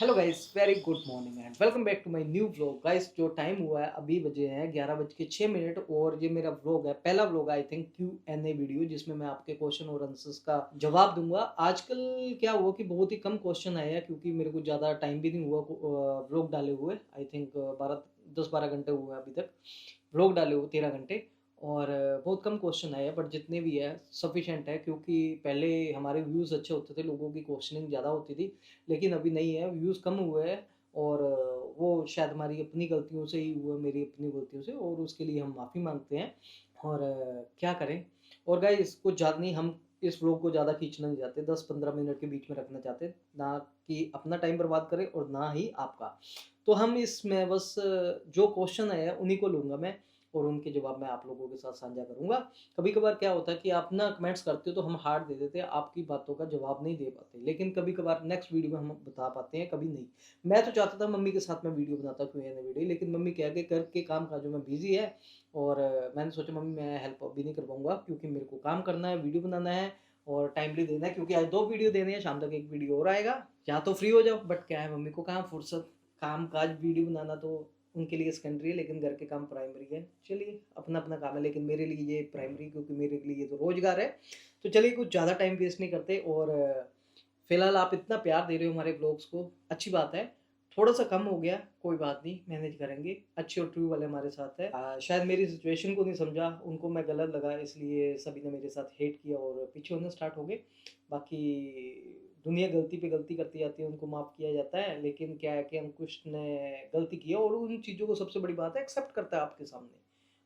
Hello guys, very good morning and welcome back to my new vlog. Guys, जो time हुआ है अभी बजे हैं 11:06 और ये मेरा व्लॉग है, पहला vlog I think Q&A video, जिसमें मैं आपके क्वेश्चन और आंसर्स का जवाब दूंगा। आजकल क्या हुआ कि बहुत ही कम क्वेश्चन आए हैं, क्योंकि मेरे को ज़्यादा टाइम भी नहीं हुआ व्लॉग डाले हुए। आई थिंक 10-12 घंटे हुए हैं अभी तक व्लॉग डाले हुए, 13 घंटे। और बहुत कम क्वेश्चन आए हैं, बट जितने भी है सफिशेंट है, क्योंकि पहले हमारे व्यूज़ अच्छे होते थे, लोगों की क्वेश्चनिंग ज़्यादा होती थी। लेकिन अभी नहीं है, व्यूज़ कम हुए हैं। और वो शायद हमारी अपनी गलतियों से ही हुआ, मेरी अपनी गलतियों से, और उसके लिए हम माफ़ी मांगते हैं। और क्या करें। और गाइस, कुछ ज़्यादा नहीं, हम इस व्लॉग को ज़्यादा खींचना नहीं चाहते, 10-15 मिनट के बीच में रखना चाहते, ना कि अपना टाइम बर्बाद करें और ना ही आपका। तो हम इसमें बस जो क्वेश्चन है उन्हीं को लूँगा मैं, और उनके जवाब मैं आप लोगों के साथ साझा करूँगा। कभी-कभार क्या होता है कि आप ना कमेंट्स करते हो तो हम हार्ट दे देते हैं, आपकी बातों का जवाब नहीं दे पाते। लेकिन कभी-कभार नेक्स्ट वीडियो में हम बता पाते हैं, कभी नहीं। मैं तो चाहता था मम्मी के साथ मैं वीडियो बनाता, Q&A वीडियो, लेकिन मम्मी क्या है कि घर के काम-काजों में बिज़ी है। और मैंने सोचा मम्मी मैं हेल्प अभी नहीं कर पाऊँगा, क्योंकि मेरे को काम करना है, वीडियो बनाना है और टाइमली देना है, क्योंकि आज 2 वीडियो देने हैं, शाम तक 1 वीडियो और आएगा। या तो फ्री हो जाओ, बट क्या है, मम्मी को कहाँ फुर्सत। काम-काज वीडियो बनाना तो उनके लिए सेकेंडरी है, लेकिन घर के काम प्राइमरी है। चलिए, अपना-अपना काम है, लेकिन मेरे लिए ये प्राइमरी, क्योंकि मेरे लिए ये तो रोज़गार है। तो चलिए, कुछ ज़्यादा टाइम वेस्ट नहीं करते। और फिलहाल आप इतना प्यार दे रहे हो हमारे ब्लॉग्स को, अच्छी बात है। थोड़ा-सा कम हो गया, कोई बात नहीं, मैनेज करेंगे। अच्छे और ट्रू वाले हमारे साथ है। शायद मेरी सिचुएशन को नहीं समझा, उनको मैं गलत लगा, इसलिए सभी ने मेरे साथ हेट किया और पीछे होना स्टार्ट हो गए। बाकी दुनिया गलती पे गलती करती जाती है, उनको माफ़ किया जाता है। लेकिन क्या है कि अंकुश ने गलती की है, और उन चीज़ों को सबसे बड़ी बात है एक्सेप्ट करता है आपके सामने।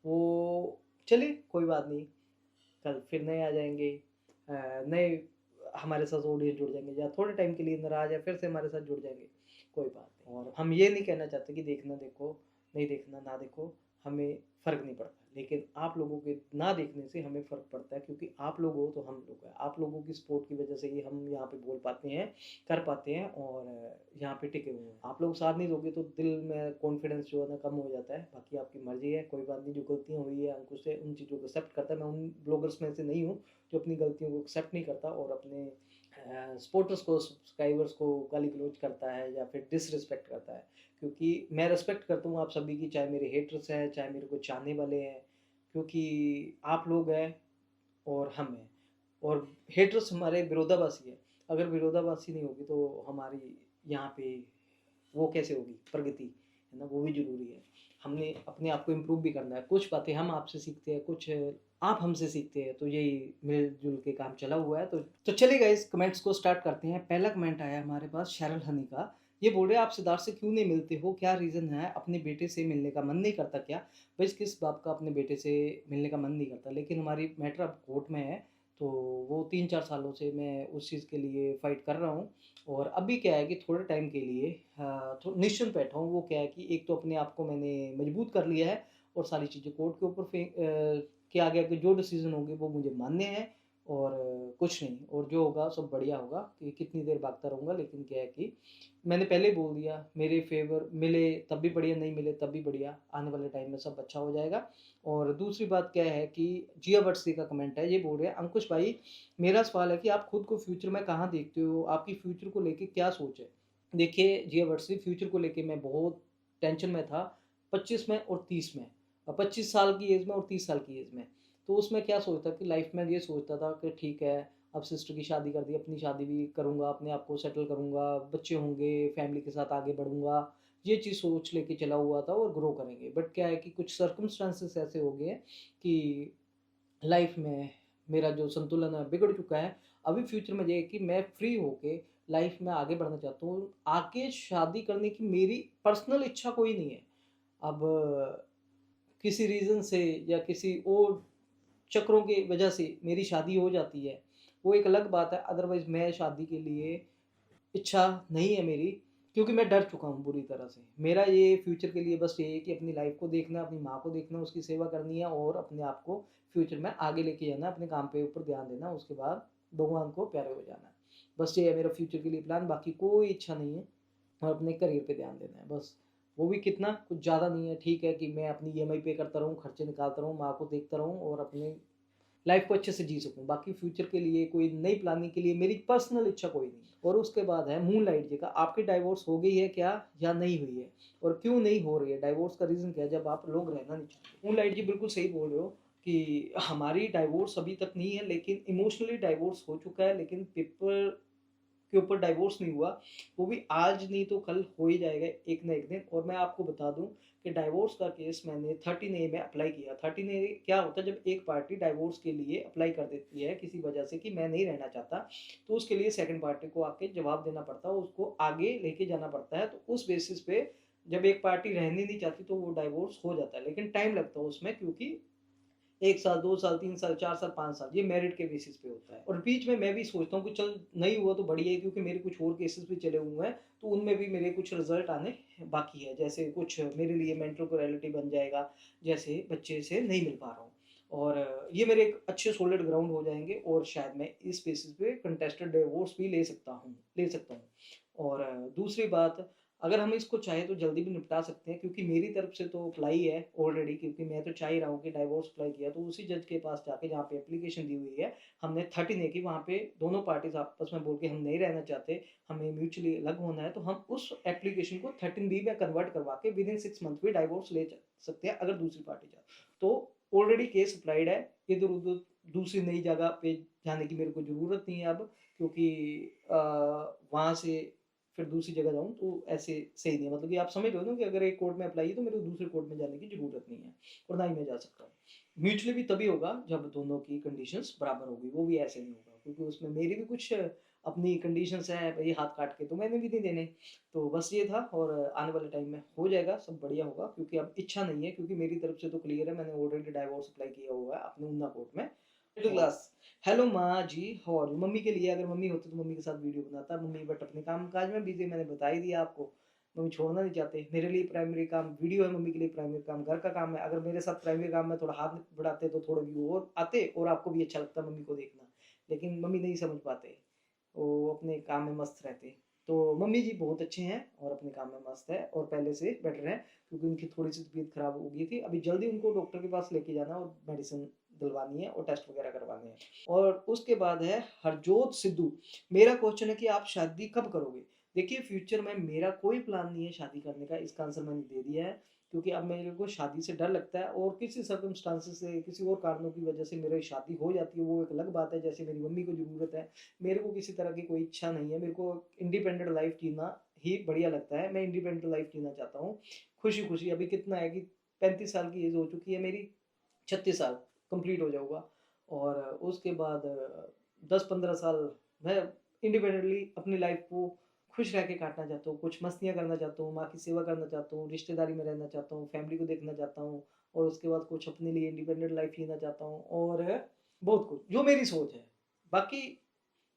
वो चलिए, कोई बात नहीं, कल फिर नए आ जाएँगे। नए हमारे साथ ऑडियंस जुड़ जाएँगे, या थोड़े टाइम के लिए नाराज़ है, फिर से हमारे साथ जुड़ जाएँगे, कोई बात नहीं। और हम ये नहीं कहना चाहते कि देखना देखो, नहीं देखना ना देखो, हमें फ़र्क नहीं पड़ता। लेकिन आप लोगों के ना देखने से हमें फ़र्क पड़ता है, क्योंकि आप लोग हो तो हम लोग हैं। आप लोगों की सपोर्ट की वजह से ही हम यहाँ पे बोल पाते हैं, कर पाते हैं और यहाँ पे टिके हुए हैं। आप लोग साथ नहीं दोगे तो दिल में कॉन्फिडेंस जो है ना, कम हो जाता है। बाकी आपकी मर्ज़ी है, कोई बात नहीं। जो गलतियाँ हुई है अंकुश से, उन चीज़ों को एक्सेप्ट करता है। मैं उन ब्लॉगर्स में से नहीं हूँ जो अपनी गलतियों को एक्सेप्ट नहीं करता और अपने सपोर्टर्स को, सब्सक्राइबर्स को गाली-गलौज करता है या फिर डिसरिस्पेक्ट करता है। क्योंकि मैं रिस्पेक्ट करता हूँ आप सभी की, चाहे मेरे हेटर्स हैं, चाहे मेरे को चाहने वाले हैं, क्योंकि आप लोग हैं और हम हैं। और हेटर्स हमारे विरोधाभासी है। अगर विरोधाभासी नहीं होगी तो हमारी यहाँ पे वो कैसे होगी प्रगति, है ना? वो भी ज़रूरी है। हमने अपने आप को इम्प्रूव भी करना है। कुछ बातें हम आपसे सीखते हैं, कुछ आप हमसे सीखते हैं, तो यही मिल-जुल के काम चला हुआ है। तो चलिए गाइस, कमेंट्स को स्टार्ट करते हैं। पहला कमेंट आया हमारे पास शैरल हनी का। ये बोल रहे हैं, आप सिद्धार्थ से क्यों नहीं मिलते हो? क्या रीज़न है? अपने बेटे से मिलने का मन नहीं करता क्या? भाई, किस बाप का अपने बेटे से मिलने का मन नहीं करता? लेकिन हमारी मैटर अब कोर्ट में है, तो वो 3-4 सालों से मैं उस चीज़ के लिए फ़ाइट कर रहा हूँ। और अभी क्या है कि थोड़े टाइम के लिए तो निश्चिंत बैठा हूँ। वो क्या है कि एक तो अपने आप को मैंने मजबूत कर लिया है, और सारी चीज़ें कोर्ट के ऊपर कि आगे आगे जो डिसीज़न होंगे वो मुझे मान्य है। और कुछ नहीं, और जो होगा सब बढ़िया होगा। कि कितनी देर भागता रहूँगा, लेकिन क्या है कि मैंने पहले ही बोल दिया, मेरे फ़ेवर मिले तब भी बढ़िया, नहीं मिले तब भी बढ़िया, आने वाले टाइम में सब अच्छा हो जाएगा। और दूसरी बात क्या है कि जिया वर्सी का कमेंट है, ये बोल रहे हैं, अंकुश भाई, मेरा सवाल है कि आप खुद को फ्यूचर में कहाँ देखते हो? आपकी फ्यूचर को लेके क्या सोच है? देखिए जिया वर्सी, फ्यूचर को लेके मैं बहुत टेंशन में था, 25 में और 30 में। 25 साल की एज में और 30 साल की एज में। तो उसमें क्या सोचता कि लाइफ में ये सोचता था कि ठीक है, अब सिस्टर की शादी कर दी, अपनी शादी भी करूँगा, अपने आप को सेटल करूँगा, बच्चे होंगे, फैमिली के साथ आगे बढ़ूँगा। ये चीज़ सोच लेके चला हुआ था, और ग्रो करेंगे। बट क्या है कि कुछ सर्कमस्टेंसेस ऐसे हो गए हैं कि लाइफ में मेरा जो संतुलन है बिगड़ चुका है। अभी फ्यूचर में ये है कि मैं फ्री होके लाइफ में आगे बढ़ना चाहता हूँ। आगे शादी करने की मेरी पर्सनल इच्छा कोई नहीं है। अब किसी रीज़न से या किसी और चक्रों की वजह से मेरी शादी हो जाती है, वो एक अलग बात है। अदरवाइज़ मैं शादी के लिए इच्छा नहीं है मेरी, क्योंकि मैं डर चुका हूँ बुरी तरह से। मेरा ये फ्यूचर के लिए बस ये है कि अपनी लाइफ़ को देखना, अपनी माँ को देखना, उसकी सेवा करनी है और अपने आप को फ्यूचर में आगे लेके जाना है, अपने काम पे ऊपर ध्यान देना, उसके बाद भगवान को प्यारे हो जाना है। बस ये है मेरा फ्यूचर के लिए प्लान, बाकी कोई इच्छा नहीं है। और अपने करियर पे ध्यान देना है बस। वो भी कितना, कुछ ज़्यादा नहीं है। ठीक है कि मैं अपनी ईएमआई पे करता रहूँ, खर्चे निकालता रहूँ, माँ को देखता रहूँ और अपने लाइफ को अच्छे से जी सकूँ। बाकी फ्यूचर के लिए कोई नई प्लानिंग के लिए मेरी पर्सनल इच्छा कोई नहीं। और उसके बाद है मूनलाइट जी का, आपकी डाइवोर्स हो गई है क्या या नहीं हुई है, और क्यों नहीं हो रही है, डाइवोर्स का रीज़न क्या है जब आप लोग रहना नहीं चाहते। मूनलाइट जी बिल्कुल सही बोल रहे हो कि हमारी डाइवोर्स अभी तक नहीं है, लेकिन इमोशनली डाइवोर्स हो चुका है, लेकिन पेपर के ऊपर डाइवोर्स नहीं हुआ। वो भी आज नहीं तो कल हो ही जाएगा एक ना एक दिन। और मैं आपको बता दूं कि डाइवोर्स का केस मैंने 13A में अप्लाई किया। 13A क्या होता है, जब एक पार्टी डाइवोर्स के लिए अप्लाई कर देती है किसी वजह से कि मैं नहीं रहना चाहता, तो उसके लिए सेकंड पार्टी को आके जवाब देना पड़ता है, उसको आगे लेके जाना पड़ता है। तो उस बेसिस पे जब एक पार्टी रहनी नहीं चाहती तो वो डाइवोर्स हो जाता है, लेकिन टाइम लगता है उसमें, क्योंकि 1 साल, 2 साल, 3 साल, 4 साल, 5 साल, ये मेरिट के बेसिस पे होता है। और बीच में मैं भी सोचता हूँ कि चल नहीं हुआ तो बढ़िया है, क्योंकि मेरे कुछ और केसेस भी चले हुए हैं, तो उनमें भी मेरे कुछ रिजल्ट आने बाकी है। जैसे कुछ मेरे लिए मेंटल क्लैरिटी बन जाएगा, जैसे बच्चे से नहीं मिल पा रहा हूँ, और ये मेरे एक अच्छे सॉलिड ग्राउंड हो जाएँगे, और शायद मैं इस बेसिस पे कंटेस्टेड डिवोर्स भी ले सकता हूँ। और दूसरी बात, अगर हम इसको चाहें तो जल्दी भी निपटा सकते हैं, क्योंकि मेरी तरफ से तो अप्लाई है ऑलरेडी, क्योंकि मैं तो चाह ही रहा हूँ कि डाइवोर्स अप्लाई किया तो उसी जज के पास जाके जहाँ पे एप्लीकेशन दी हुई है हमने 13A की, वहाँ पे दोनों पार्टीज आपस में बोल के हम नहीं रहना चाहते, हमें म्यूचुअली अलग होना है, तो हम उस एप्लीकेशन को 13B में कन्वर्ट करवा के विद इन 6 मंथ भी डाइवोर्स ले सकते हैं, अगर दूसरी पार्टी चाहे तो। ऑलरेडी केस अप्लाइड है, इधर उधर दूसरी नई जगह पे जाने की मेरे को ज़रूरत नहीं है अब, क्योंकि वहाँ से फिर दूसरी जगह जाऊँ तो ऐसे सही नहीं है। मतलब कि आप समझ रहे हो ना कि अगर एक कोर्ट में अप्लाई है तो मेरे को दूसरे कोर्ट में जाने की ज़रूरत नहीं है, और ना ही मैं जा सकता हूँ। म्यूचुअली भी तभी होगा जब दोनों की कंडीशंस बराबर होगी, वो भी ऐसे नहीं होगा, क्योंकि उसमें मेरी भी कुछ अपनी कंडीशंस हैं, भई हाथ काट के तो मैंने भी नहीं देने। तो बस ये था, और आने वाले टाइम में हो जाएगा, सब बढ़िया होगा, क्योंकि अब इच्छा नहीं है, क्योंकि मेरी तरफ से तो क्लियर है, मैंने ऑलरेडी डाइवोर्स अप्लाई किया हुआ है अपने उन्ना कोर्ट में। Middle class. हेलो माँ जी, हाउ आर यू? मम्मी के लिए, अगर मम्मी होती तो मम्मी के साथ वीडियो बनाता, मम्मी बट अपने काम काज में बिजी, मैंने बता ही दिया आपको। मम्मी छोड़ना नहीं चाहते, मेरे लिए प्राइमरी काम वीडियो है, मम्मी के लिए प्राइमरी काम घर का काम है। अगर मेरे साथ प्राइमरी काम में थोड़ा हाथ बढ़ाते तो थोड़े व्यू और आते, और आपको भी अच्छा लगता मम्मी को देखना, लेकिन मम्मी नहीं समझ पाते, वो अपने काम में मस्त रहते। तो मम्मी जी बहुत अच्छे हैं और अपने काम में मस्त है, और पहले से बेटर है, क्योंकि उनकी थोड़ी सी तबीयत खराब हो गई थी, अभी जल्दी उनको डॉक्टर के पास लेके जाना और मेडिसिन दिलवानी है और टेस्ट वगैरह करवाने हैं। और उसके बाद है हरजोत सिद्धू, मेरा क्वेश्चन है कि आप शादी कब करोगे? देखिए फ्यूचर में मेरा कोई प्लान नहीं है शादी करने का, इसका आंसर मैंने दे दिया है, क्योंकि अब मेरे को शादी से डर लगता है, और किसी सर्कमस्टांसेस से, किसी और कारणों की वजह से मेरी शादी हो जाती है वो एक अलग बात है, जैसे मेरी मम्मी को ज़रूरत है। मेरे को किसी तरह की कोई इच्छा नहीं है, मेरे को इंडिपेंडेंट लाइफ जीना ही बढ़िया लगता है, मैं इंडिपेंडेंट लाइफ जीना चाहता हूँ खुशी खुशी। अभी कितना है कि 35 साल की एज हो चुकी है मेरी, 36 साल कंप्लीट हो जाऊंगा, और उसके बाद 10-15 साल मैं इंडिपेंडेंटली अपनी लाइफ को खुश रह के काटना चाहता हूँ, कुछ मस्तियाँ करना चाहता हूँ, माँ की सेवा करना चाहता हूँ, रिश्तेदारी में रहना चाहता हूँ, फैमिली को देखना चाहता हूँ, और उसके बाद कुछ अपने लिए इंडिपेंडेंट लाइफ जीना चाहता हूँ, और बहुत कुछ जो मेरी सोच है। बाकी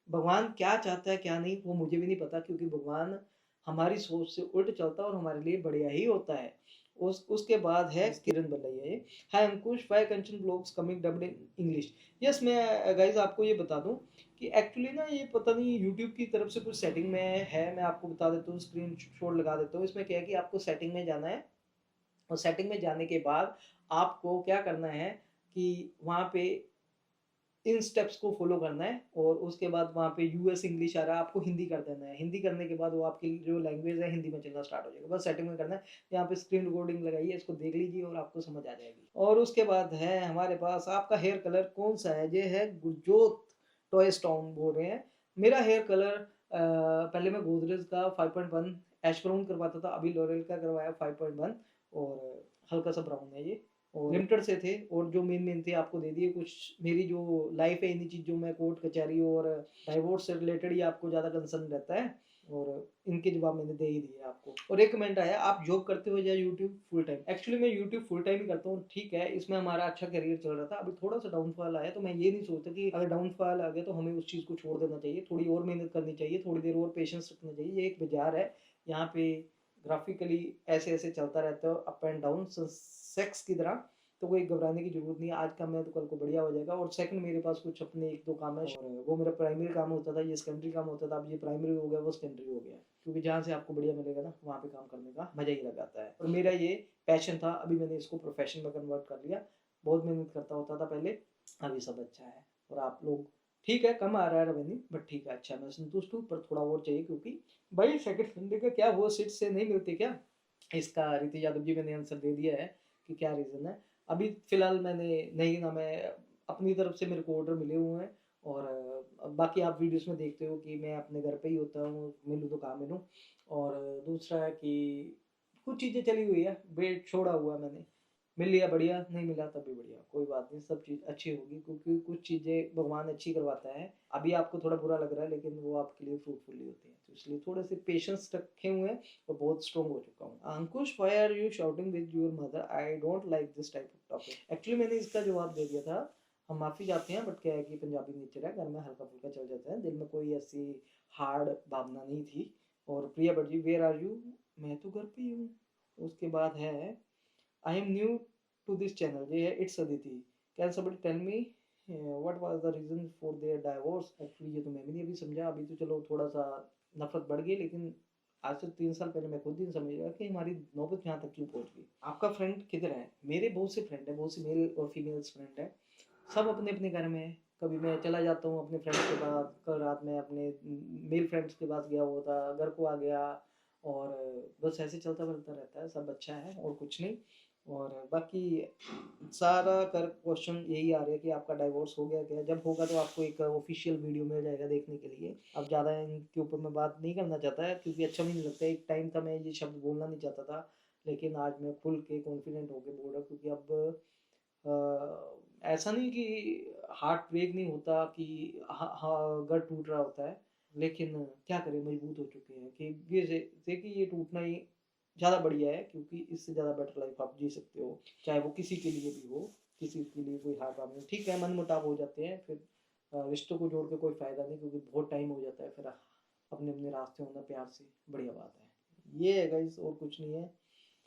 भगवान क्या चाहता है क्या नहीं वो मुझे भी नहीं पता, क्योंकि भगवान हमारी सोच से उल्ट चलता है और हमारे लिए बढ़िया ही होता है। उसके बाद है Kiran Balaiya, hi Ankush, why Kanchan blogs coming dubbed in English. Yes, मैं गाइस आपको ये बता दूं कि एक्चुअली ना ये पता नहीं यूट्यूब की तरफ से कुछ सेटिंग में है, मैं आपको बता देता हूँ, स्क्रीन शॉट लगा देता हूँ। इसमें क्या है कि आपको सेटिंग में जाना है, और सेटिंग में जाने के बाद आपको क्या करना है कि वहाँ पे इन स्टेप्स को फॉलो करना है, और उसके बाद वहाँ पे यूएस इंग्लिश आ रहा है, आपको हिंदी कर देना है। हिंदी करने के बाद वो आपकी जो लैंग्वेज है हिंदी में चलना स्टार्ट हो जाएगा, बस सेटिंग में करना है। यहाँ पे स्क्रीन रिकॉर्डिंग लगाइए, इसको देख लीजिए और आपको समझ आ जाएगी। और उसके बाद है हमारे पास, आपका हेयर कलर कौन सा है? ये है गुरजोत टॉयस टाउन बोल रहे हैं। मेरा हेयर कलर पहले मैं गोदरेज का 5.1 ऐश ब्राउन करवाता था, अभी लॉरेल का करवाया 5.1, और हल्का सा ब्राउन है ये, और लिमिटेड से थे, और जो मेन मेन थे आपको दे दिए। कुछ मेरी जो लाइफ है इन्हीं चीज़ों में, कोर्ट कचहरी और डाइवोर्स से रिलेटेड ही आपको ज़्यादा कंसर्न रहता है, और इनके जवाब मैंने दे ही दिए आपको। और एक कमेंट आया, आप जॉब करते हो या यूट्यूब फुल टाइम? एक्चुअली मैं यूट्यूब फुल टाइम ही करता हूँ, ठीक है, इसमें हमारा अच्छा करियर चल रहा था, अभी थोड़ा सा डाउनफॉल आया, तो मैं ये नहीं सोचता कि अगर डाउनफॉल आ गया तो हमें उस चीज़ को छोड़ देना चाहिए, थोड़ी और मेहनत करनी चाहिए, थोड़ी देर और पेशेंस रखना चाहिए। ये एक बाजार है, यहाँ पे ग्राफिकली ऐसे ऐसे चलता रहता है, अप एंड डाउन सेक्स की तरह, तो कोई घबराने की जरूरत नहीं है, आज काम है तो कल को बढ़िया हो जाएगा। और सेकंड, मेरे पास कुछ अपने 1-2 काम है, और वो मेरा प्राइमरी काम होता था, ये सेकेंडरी काम होता था, अब ये प्राइमरी हो गया वो सेकेंडरी हो गया, क्योंकि जहाँ से आपको बढ़िया मिलेगा ना वहाँ पे काम करने का मजा ही लग आता है। और मेरा ये पैशन था, अभी मैंने इसको प्रोफेशन में कन्वर्ट कर लिया। बहुत मेहनत करता होता था पहले, अभी सब अच्छा है। और आप लोग ठीक है, कम आ रहा है रेवेन्यू बट ठीक है, अच्छा है, मैं संतुष्ट हूँ, पर थोड़ा और चाहिए क्योंकि भाई सेकंड संडे का क्या वो सीट से नहीं मिलती क्या? इसका रीति यादव जी मैंने आंसर दे दिया है कि क्या रीज़न है। अभी फ़िलहाल मैंने नहीं ना, मैं अपनी तरफ से मेरे को ऑर्डर मिले हुए हैं और बाकी आप वीडियोस में देखते हो कि मैं अपने घर पे ही होता हूँ, मिलूँ तो कहाँ मिलूँ। और दूसरा है कि कुछ चीज़ें चली हुई है, वेट छोड़ा हुआ है मैंने, मिल लिया बढ़िया, नहीं मिला तब भी बढ़िया, कोई बात नहीं, सब चीज़ अच्छी होगी क्योंकि कुछ चीज़ें भगवान अच्छी करवाता है। अभी आपको थोड़ा बुरा लग रहा है लेकिन वो आपके लिए फ्रूटफुल ही होती है, तो इसलिए थोड़े से पेशेंस रखे हुए हैं और बहुत स्ट्रॉन्ग हो चुका हूँ। Ankush, why are you shouting with your mother? I don't like this type of topic. Actually मैंने इसका जवाब दे दिया था, हम माफ़ी चाहते हैं बट क्या है कि पंजाबी नेचर है, घर में हल्का फुल्का चल जाता है, दिल में कोई ऐसी हार्ड भावना नहीं थी। और Priya Bhatt ji, where are you? मैं तो घर पे ही हूँ। उसके बाद है, I am new to this channel, ये है it's Aditi, can somebody tell me what was the reason for their divorce? Actually ये तो मैं भी नहीं अभी समझा, अभी तो चलो थोड़ा सा नफरत बढ़ गई, लेकिन आज से 3 साल पहले मैं खुद नहीं समझ गया कि हमारी नौबत यहाँ तक क्यों पहुँच गई। आपका फ्रेंड किधर है? मेरे बहुत से फ्रेंड है, बहुत से मेल और फीमेल्स फ्रेंड है, सब अपने अपने घर में है। कभी मैं चला जाता हूँ अपने फ्रेंड्स के पास, कल रात में अपने मेल फ्रेंड्स के पास गया हुआ था, घर को आ गया, और बस ऐसे चलता फिरता रहता है, सब अच्छा है और कुछ नहीं। और बाकी सारा कर क्वेश्चन यही आ रहा है कि आपका डाइवोर्स हो गया क्या? जब होगा तो आपको एक ऑफिशियल वीडियो मिल जाएगा देखने के लिए। अब ज़्यादा इनके ऊपर मैं बात नहीं करना चाहता है क्योंकि अच्छा भी नहीं लगता है। एक टाइम था मैं ये शब्द बोलना नहीं चाहता था, लेकिन आज मैं खुल के कॉन्फिडेंट होकर बोल रहा हूँ क्योंकि अब ऐसा नहीं कि हार्ट ब्रेक नहीं होता कि गट टूट रहा होता है, लेकिन क्या करें, मजबूत हो चुके हैं कि ये कि ये टूटना ही ज़्यादा बढ़िया है क्योंकि इससे ज़्यादा बेटर लाइफ आप जी सकते हो, चाहे वो किसी के लिए भी हो। किसी के लिए कोई हार्ट प्रॉब्लम, ठीक है, मन मुटाव हो जाते हैं, फिर रिश्तों को जोड़ के कोई फ़ायदा नहीं क्योंकि बहुत टाइम हो जाता है, फिर अपने अपने रास्ते होना प्यार से बढ़िया बात है। ये है गाइस, और कुछ नहीं है,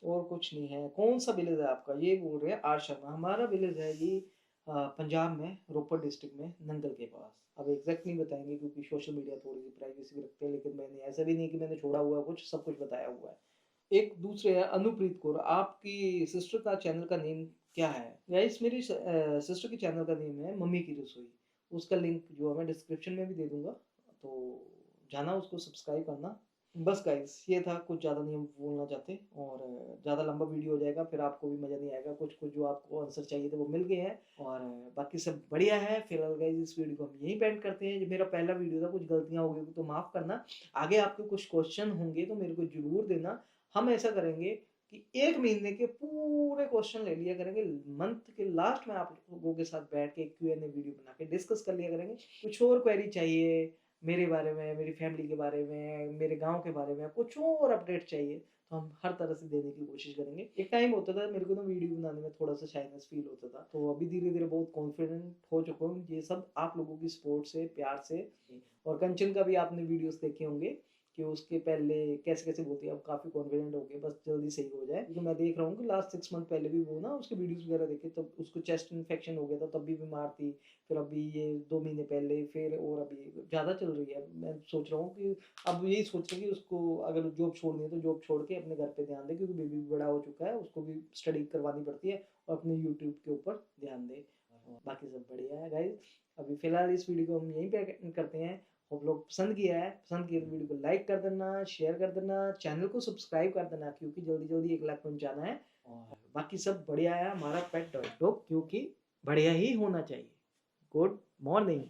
और कुछ नहीं है। कौन सा विलेज है आपका, ये बोल रहे हैं आर शर्मा? हमारा विलेज है ये पंजाब में, रोपड़ डिस्ट्रिक्ट में, नंगल के पास। अब एग्जैक्ट नहीं बताएंगे क्योंकि सोशल मीडिया थोड़ी सी प्राइवेसी भी रखते हैं, लेकिन मैंने ऐसा भी नहीं कि मैंने छोड़ा हुआ है कुछ, सब कुछ बताया हुआ है। एक दूसरे है अनुप्रीत कौर, आपकी सिस्टर का चैनल का नेम क्या है? गाइस मेरी सिस्टर के चैनल का नेम है मम्मी की रसोई। उसका लिंक जो है मैं डिस्क्रिप्शन में भी दे दूंगा, तो जाना उसको सब्सक्राइब करना। बस गाइस ये था, कुछ ज़्यादा नहीं हम बोलना चाहते, और ज़्यादा लंबा वीडियो हो जाएगा, फिर आपको भी मज़ा नहीं आएगा। कुछ कुछ जो आपको आंसर चाहिए थे वो मिल गए हैं, और बाकी सब बढ़िया है। फिलहाल गाइस इस वीडियो को हम यहीं पेंड करते हैं। जो मेरा पहला वीडियो था, कुछ गलतियाँ हो गई तो माफ़ करना। आगे आपके कुछ क्वेश्चन होंगे तो मेरे को ज़रूर देना। हम ऐसा करेंगे कि 1 महीने के पूरे क्वेश्चन ले लिया करेंगे, मंथ के लास्ट में आप लोगों के साथ बैठ के Q&A वीडियो बना के डिस्कस कर लिया करेंगे। कुछ और क्वेरी चाहिए मेरे बारे में, मेरी फैमिली के बारे में, मेरे गाँव के बारे में, कुछ और अपडेट चाहिए, तो हम हर तरह से देने की कोशिश करेंगे। एक टाइम होता था मेरे को ना वीडियो बनाने में थोड़ा-सा शाइनेस फ़ील होता था, तो अभी धीरे-धीरे बहुत कॉन्फिडेंट हो चुका हूँ। ये सब आप लोगों की सपोर्ट से, प्यार से। और कंचन का भी आपने वीडियोज़ देखे होंगे कि उसके पहले कैसे-कैसे बोलती है, अब काफ़ी कॉन्फिडेंट हो गई, बस जल्दी सही हो जाए। क्योंकि मैं देख रहा हूँ कि लास्ट 6 मंथ पहले भी वो ना उसके वीडियोज़ वगैरह देखे, तब उसको चेस्ट इन्फेक्शन हो गया था, तब भी बीमार थी। फिर अभी ये 2 महीने पहले, फिर और अभी ज़्यादा चल रही है। मैं सोच रहा हूँ कि अब यही सोच रही है कि उसको अगर जॉब छोड़नी है तो जॉब छोड़ के अपने घर पे ध्यान दे, क्योंकि बेबी भी बड़ा हो चुका है, उसको भी स्टडी करवानी पड़ती है, और अपने यूट्यूब के ऊपर ध्यान दे। बाकी सब बढ़िया है गाइस। अभी फ़िलहाल इस वीडियो को हम यहीं पे करते हैं। होप लोग पसंद किया है, पसंद किया तो वीडियो को लाइक कर देना, शेयर कर देना, चैनल को सब्सक्राइब कर देना क्योंकि जल्दी-जल्दी 1 लाख पहुँचाना है। और बाकी सब बढ़िया है, हमारा पेट डॉग क्योंकि बढ़िया ही होना चाहिए। Good morning.